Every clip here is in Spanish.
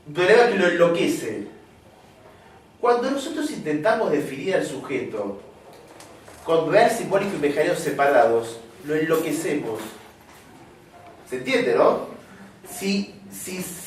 un problema que lo enloquece. Cuando nosotros intentamos definir al sujeto con real, simbólico y mecánico separados, lo enloquecemos. ¿Se entiende, no? Si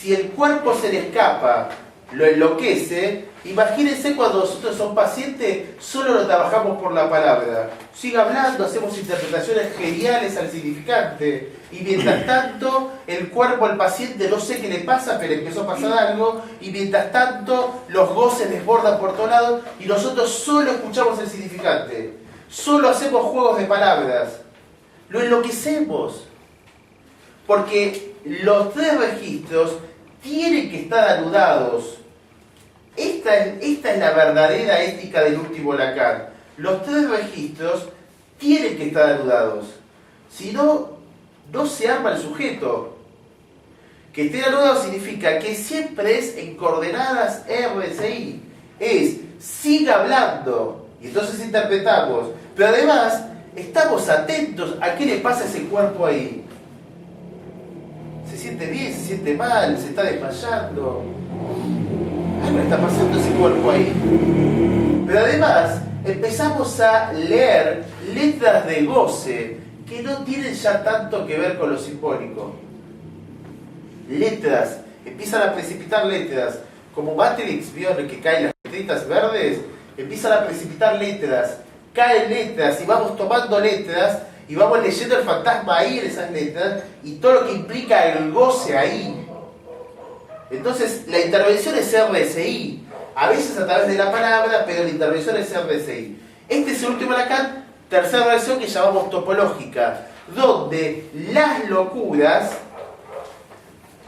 el cuerpo se le escapa, lo enloquece. Imagínense cuando nosotros somos pacientes, solo lo trabajamos por la palabra. Sigue hablando, hacemos interpretaciones geniales al significante. Y mientras tanto, el cuerpo al paciente no sé qué le pasa, pero empezó a pasar algo. Y mientras tanto, los goces desbordan por todos lados. Y nosotros solo escuchamos el significante. Solo hacemos juegos de palabras. Lo enloquecemos. Porque los tres registros tienen que estar anudados. Esta es la verdadera ética del último Lacan. Los tres registros tienen que estar anudados. Si no, no se arma el sujeto. Que esté anudado significa que siempre es en coordenadas RSI. Es, siga hablando. Y entonces interpretamos. Pero además, estamos atentos a qué le pasa a ese cuerpo ahí. Se siente bien, se siente mal, se está desmayando. Algo le está pasando a ese cuerpo ahí. Pero además, empezamos a leer letras de goce que no tienen ya tanto que ver con lo simbólico. Letras, empiezan a precipitar letras. Como Matrix, ¿vieron que caen las letritas verdes? Empiezan a precipitar letras, caen letras y vamos tomando letras y vamos leyendo el fantasma ahí en esas letras y todo lo que implica el goce ahí. Entonces, la intervención es RSI, a veces a través de la palabra, pero la intervención es RSI. Este es el último Lacan, tercera versión que llamamos topológica, donde las locuras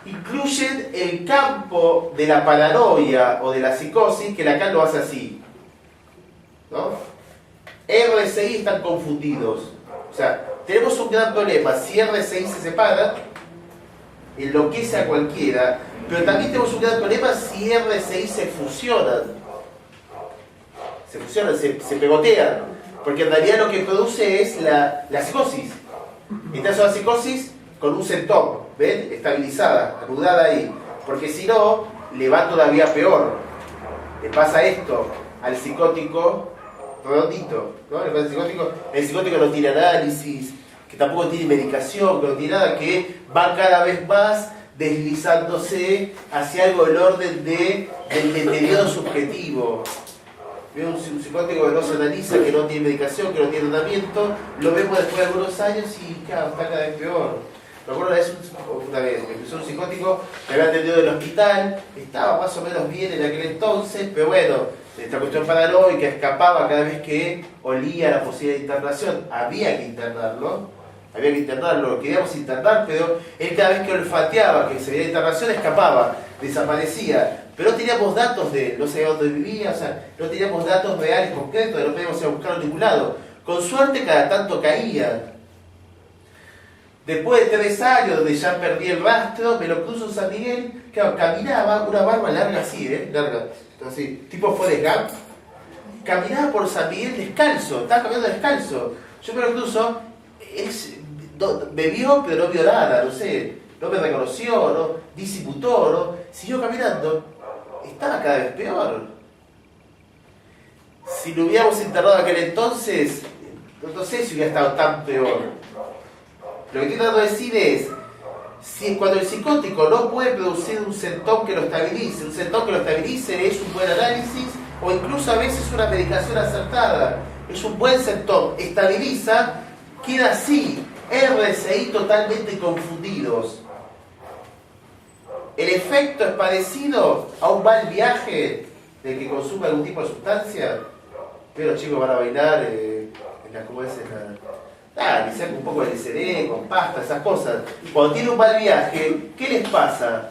incluyen el campo de la paranoia o de la psicosis, que Lacan lo hace así, ¿no? RSI están confundidos. O sea, tenemos un gran problema. Si RSI se separa, enloquece a cualquiera, pero también tenemos un gran problema si RSI se fusionan. Se fusionan, se pegotean, porque en realidad lo que produce es la psicosis. Esta es una psicosis con un centón, ¿ven? Estabilizada, anudada ahí, porque si no, le va todavía peor. Le pasa esto al psicótico redondito, ¿no? El psicótico no tiene análisis, que tampoco tiene medicación, que no tiene nada, que va cada vez más deslizándose hacia algo del orden del deterioro subjetivo. Veo un psicótico que no se analiza, que no tiene medicación, que no tiene tratamiento, lo vemos después de algunos años y claro, está cada vez peor. Me acuerdo una vez, me empezó un psicótico, me había atendido del hospital, estaba más o menos bien en aquel entonces, pero bueno, esta cuestión paranoica escapaba cada vez que olía la posibilidad de internación. Había que internarlo, lo queríamos internar, pero él cada vez que olfateaba que se veía internación escapaba, desaparecía. Pero no teníamos datos de él, no sabíamos dónde vivía, o sea, no teníamos datos reales, concretos, no podíamos ir a buscarlo en ningún lado. Con suerte cada tanto caía. Después de 3 años, donde ya perdí el rastro, me lo cruzo en San Miguel, claro, caminaba, una barba larga así, larga, así, tipo Forrest Gump. Caminaba por San Miguel descalzo, estaba caminando descalzo. Yo me lo cruzo, me vio, pero no vio nada, no sé, no me reconoció, no disiputó, no, siguió caminando. Estaba cada vez peor. Si lo hubiéramos internado aquel entonces, no sé si hubiera estado tan peor. Lo que estoy tratando de decir es, si cuando el psicótico no puede producir un centón que lo estabilice, un centón que lo estabilice es un buen análisis o incluso a veces una medicación acertada, es un buen centón, estabiliza, queda así, RSI totalmente confundidos. El efecto es parecido a un mal viaje del que consume algún tipo de sustancia. Pero los chicos van a bailar en la, ¿cómo es? Que saca un poco de LSD, con pasta, esas cosas. Cuando tiene un mal viaje, ¿qué les pasa?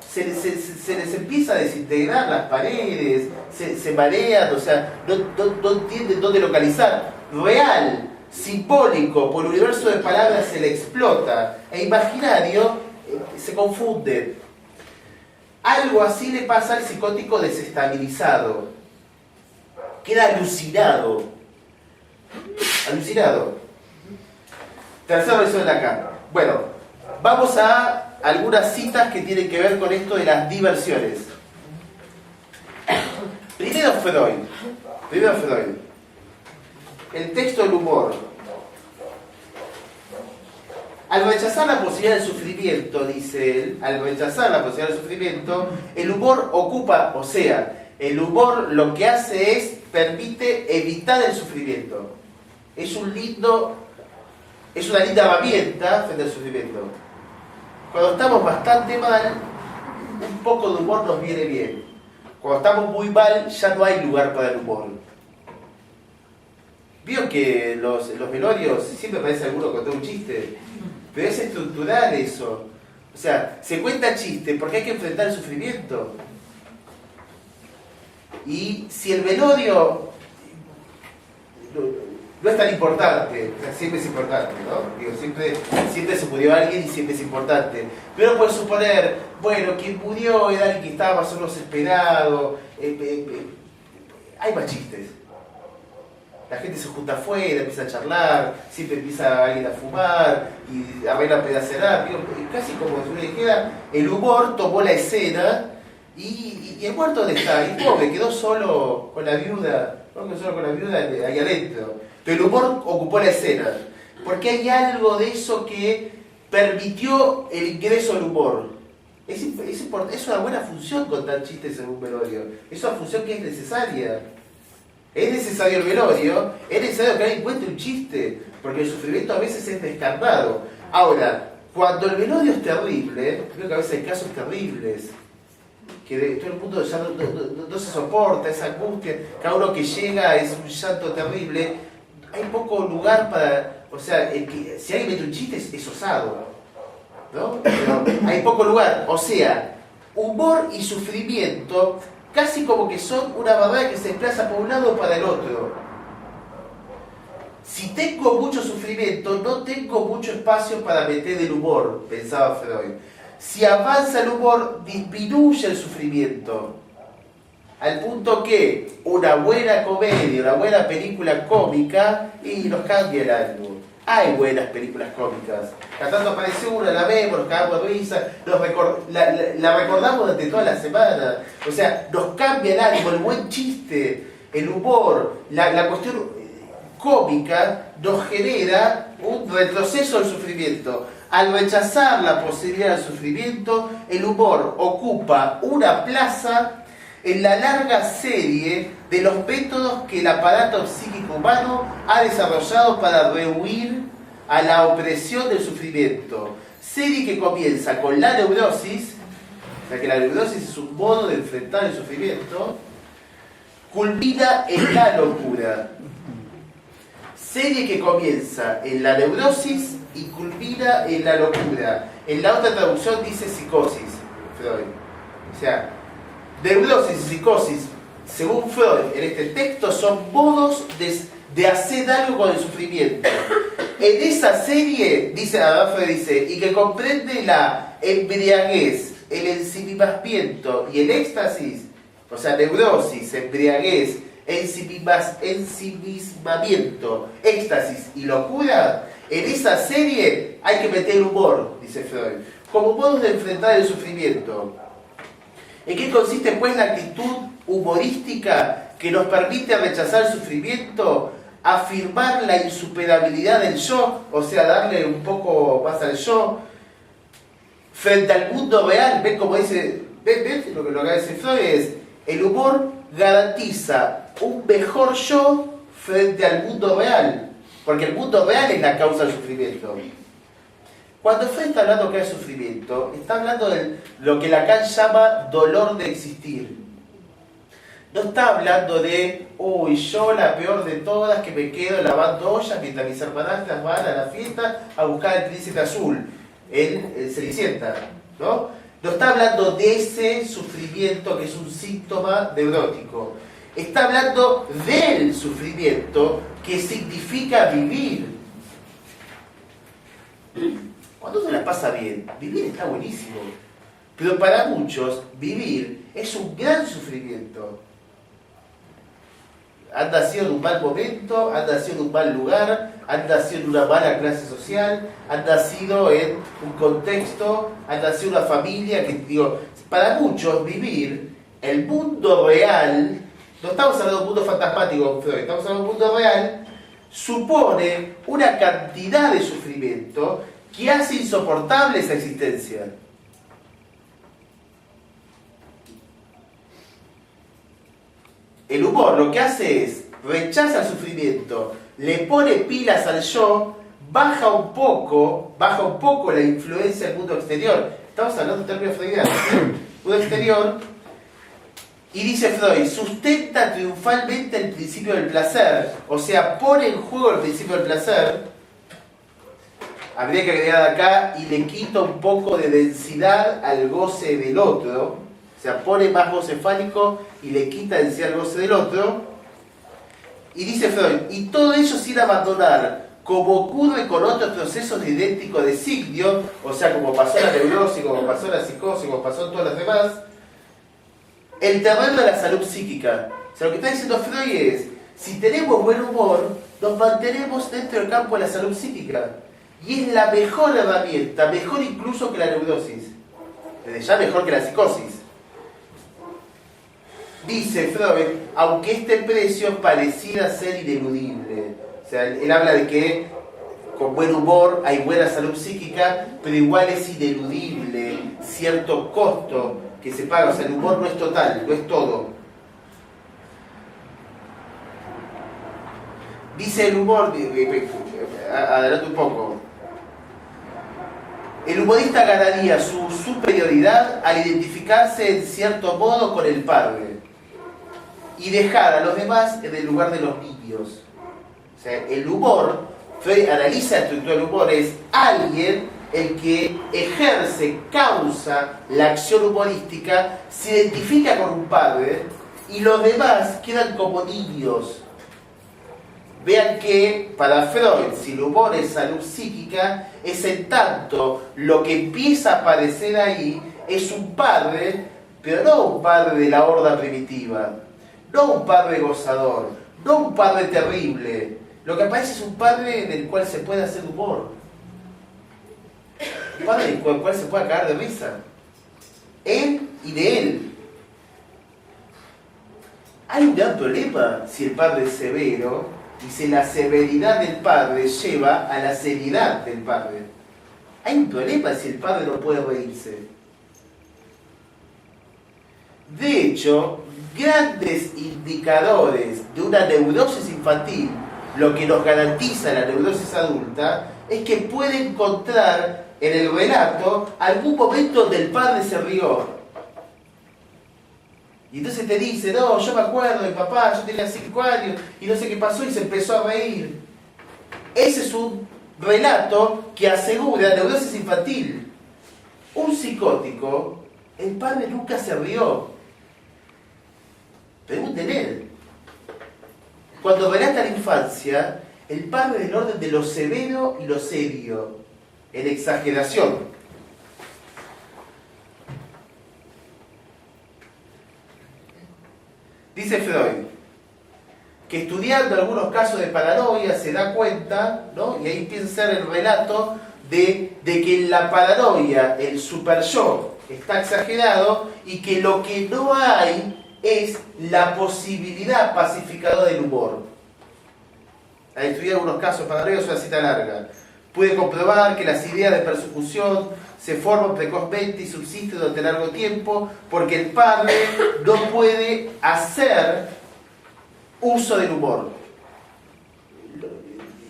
Se les empieza a desintegrar las paredes, se marean, o sea, no entienden dónde localizar. Real, simbólico, por el universo de palabras se le explota. E imaginario, se confunde. Algo así le pasa al psicótico desestabilizado. Queda alucinado. Tercera versión de Lacan. Bueno, vamos a algunas citas que tienen que ver con esto de las diversiones. Primero Freud. El texto del humor. Al rechazar la posibilidad del sufrimiento, dice él, el humor ocupa, o sea, el humor lo que hace es, permite evitar el sufrimiento. Es una linda herramienta frente al sufrimiento. Cuando estamos bastante mal, un poco de humor nos viene bien. Cuando estamos muy mal, ya no hay lugar para el humor. Vio que los velorios siempre aparece alguno contando un chiste, pero es estructural eso. O sea, se cuenta chiste porque hay que enfrentar el sufrimiento. Y si el velorio no es tan importante, o sea, siempre es importante, ¿no? Digo, siempre se murió alguien y siempre es importante. Pero puedes suponer, bueno, quien murió era alguien que estaba más o menos esperado. Hay más chistes. La gente se junta afuera, empieza a charlar, siempre empieza alguien a fumar y a ver a pedacerar. Casi como si uno dijera, el humor tomó la escena y el muerto ¿dónde está? Y pobre, quedó solo con la viuda, ahí adentro. Pero el humor ocupó la escena, porque hay algo de eso que permitió el ingreso al humor. Es una buena función contar chistes en un velorio, es una función que es necesaria. Es necesario el velorio, es necesario que alguien cuente un chiste, porque el sufrimiento a veces es descarnado. Ahora, cuando el velorio es terrible, creo que a veces hay casos terribles, que todo el mundo ya no se soporta, esa angustia, cada uno que llega es un llanto terrible, hay poco lugar para, o sea, si alguien mete un chiste es osado, ¿no? Pero hay poco lugar, o sea, humor y sufrimiento casi como que son una barrera que se desplaza por un lado para el otro. Si tengo mucho sufrimiento, no tengo mucho espacio para meter el humor, pensaba Freud. Si avanza el humor, disminuye el sufrimiento. Al punto que una buena comedia, una buena película cómica, y nos cambia el ánimo. Hay buenas películas cómicas. Cada tanto aparece una, la vemos, nos cagamos de risa, la recordamos durante toda la semana. O sea, nos cambia el ánimo, el buen chiste, el humor, la cuestión cómica nos genera un retroceso del sufrimiento. Al rechazar la posibilidad del sufrimiento, el humor ocupa una plaza en la larga serie de los métodos que el aparato psíquico humano ha desarrollado para rehuir a la opresión del sufrimiento. Serie que comienza con la neurosis, o sea que la neurosis es un modo de enfrentar el sufrimiento, culmina en la locura. Serie que comienza en la neurosis y culmina en la locura. En la otra traducción dice psicosis, Freud. O sea, neurosis y psicosis, según Freud, en este texto, son modos de hacer algo con el sufrimiento. En esa serie, Freud dice, y que comprende la embriaguez, el ensimismamiento y el éxtasis, o sea, neurosis, embriaguez, ensimismamiento, éxtasis y locura, en esa serie hay que meter humor, dice Freud, como modos de enfrentar el sufrimiento. ¿En qué consiste pues la actitud humorística que nos permite rechazar el sufrimiento, afirmar la insuperabilidad del yo, o sea, darle un poco más al yo, frente al mundo real? ¿Ven cómo dice? ¿Ven? Lo que dice Freud es, el humor garantiza un mejor yo frente al mundo real, porque el mundo real es la causa del sufrimiento. Cuando Freud está hablando acá de sufrimiento, está hablando de lo que Lacan llama dolor de existir. No está hablando de, uy, yo la peor de todas que me quedo lavando ollas mientras mis hermanastras van a la fiesta a buscar el príncipe azul, el Cenicienta, ¿no? No está hablando de ese sufrimiento que es un síntoma neurótico. Está hablando del sufrimiento que significa vivir. Cuando uno la pasa bien, vivir está buenísimo. Pero para muchos, vivir es un gran sufrimiento. Han nacido en un mal momento, han nacido en un mal lugar, han nacido en una mala clase social, han nacido en un contexto, han nacido en una familia que, digo, para muchos vivir el mundo real, no estamos hablando de un mundo fantasmático, Freud, estamos hablando de un mundo real, supone una cantidad de sufrimiento que hace insoportable esa existencia. El humor lo que hace es rechaza el sufrimiento, le pone pilas al yo, baja un poco la influencia del mundo exterior. Estamos hablando de términos freudianos, mundo exterior, y dice Freud, sustenta triunfalmente el principio del placer, o sea, pone en juego el principio del placer. Habría que agregar acá y le quita un poco de densidad al goce del otro, o sea, pone más goce fálico y le quita densidad al goce del otro. Y dice Freud, y todo ello sin abandonar, como ocurre con otros procesos de idéntico designio, o sea, como pasó en la neurosis, como pasó en la psicosis, como pasó en todas las demás, el terreno de la salud psíquica. O sea, lo que está diciendo Freud es, si tenemos buen humor, nos mantenemos dentro del campo de la salud psíquica. Y es la mejor herramienta, mejor incluso que la neurosis. Desde ya mejor que la psicosis. Dice Freud, aunque este precio pareciera ser ineludible. O sea, él habla de que con buen humor hay buena salud psíquica, pero igual es ineludible cierto costo que se paga. O sea, el humor no es total, no es todo. Dice el humor, adelante un poco, el humorista ganaría su superioridad al identificarse en cierto modo con el padre y dejar a los demás en el lugar de los niños. O sea, el humor, Freud analiza la estructura del humor, es alguien el que ejerce, causa la acción humorística, se identifica con un padre y los demás quedan como niños. Vean que para Freud, si el humor es salud psíquica, es en tanto lo que empieza a aparecer ahí es un padre, pero no un padre de la horda primitiva, no un padre gozador, no un padre terrible. Lo que aparece es un padre del cual se puede hacer humor. Un padre del cual se puede cagar de risa. Él y de él. Hay un gran problema si el padre es severo y si la severidad del padre lleva a la seriedad del padre. Hay un problema si el padre no puede reírse. De hecho, grandes indicadores de una neurosis infantil, lo que nos garantiza la neurosis adulta, es que puede encontrar en el relato algún momento donde el padre se rió. Y entonces te dice, no, yo me acuerdo de mi papá, yo tenía 5 años y no sé qué pasó y se empezó a reír. Ese es un relato que asegura neurosis infantil. Un psicótico, el padre nunca se rió. Pregunten él. Cuando relata la infancia, el padre del orden de lo severo y lo serio, en exageración. Dice Freud que estudiando algunos casos de paranoia se da cuenta, ¿no? Y ahí empieza a ser el relato de que en la paranoia el super yo está exagerado y que lo que no hay es la posibilidad pacificadora del humor. Al estudiar algunos casos de paranoia es una cita larga. Puede comprobar que las ideas de persecución se forman precozmente y subsisten durante largo tiempo porque el padre no puede hacer uso del humor.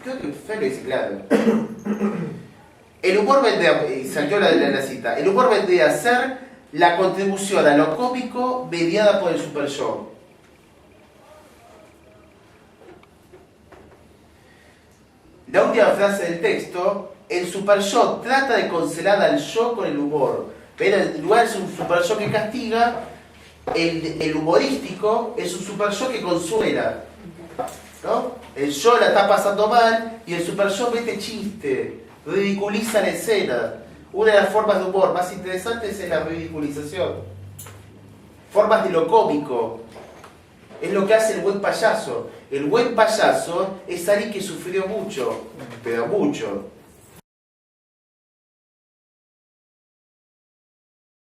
Creo que Freud lo dice claro. El humor vendría, y salió la cita, el humor vendría a ser la contribución a lo cómico mediada por el super yo. La última frase del texto, el super yo trata de consolar al yo con el humor. Pero en lugar de un super yo que castiga, el humorístico es un super yo que consuela, ¿no? El yo la está pasando mal y el super yo mete chiste, ridiculiza la escena. Una de las formas de humor más interesantes es la ridiculización. Formas de lo cómico. Es lo que hace el buen payaso. El buen payaso es alguien que sufrió mucho, pero mucho.